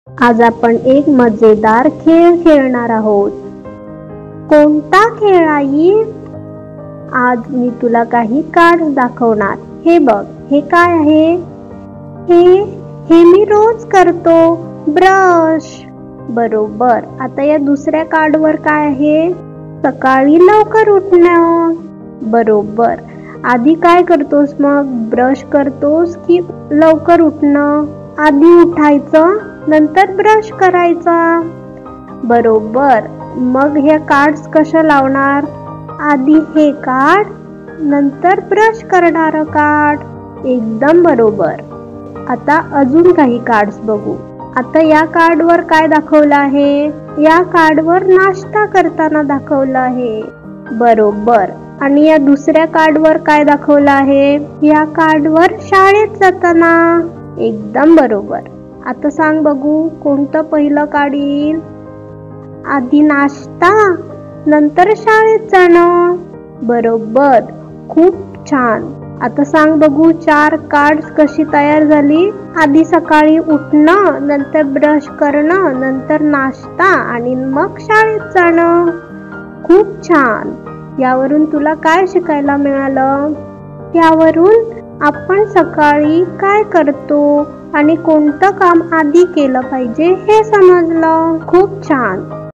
आज आपण एक मजेदार खेळ खेळणार आहोत. कोणता खेळ आई? आज मी तुला काही कार्ड्स दाखवणार. हे बघ, हे काय आहे? हे मी रोज करतो, ब्रश. बरोबर. आता या दुसऱ्या कार्डवर काय आहे? सकाळी लवकर उठणं. बरोबर. आधी काय करतोस मग? ब्रश करतोस की लवकर उठणं? आधी उठायचं, नंतर ब्रश करायचा. बरोबर. मग ह्या कार्ड्स कशा लावणार? आधी हे कार्ड, नंतर ब्रश करणारं कार्ड. एकदम बरोबर. आता अजून काही कार्ड्स बघू. आता या कार्डवर काय दाखवलं आहे? या कार्डवर नाश्ता करताना दाखवलं आहे. बरोबर. आणि या दुसऱ्या कार्डवर काय दाखवलं आहे? या कार्डवर शाळेत जाताना. एकदम बरोबर. आता सांग बघू, कोणतं पहिलं कार्ड येईल? आधी नाश्ता, नंतर शाळेत जाणं. बरोबर. खूप छान. आता सांग बघू, 4 कार्ड्स कशी तयार झाली? आधी सकाळी उठणं, नंतर ब्रश करणं, नंतर नाश्ता आणि मग शाळेत जाणं. खूप छान. यावरून तुला काय शिकायला मिळालं? यावरून आपण सकाळी काय करतो आणि कोणतं काम आधी केलं पाहिजे हे समजलं. खूप छान.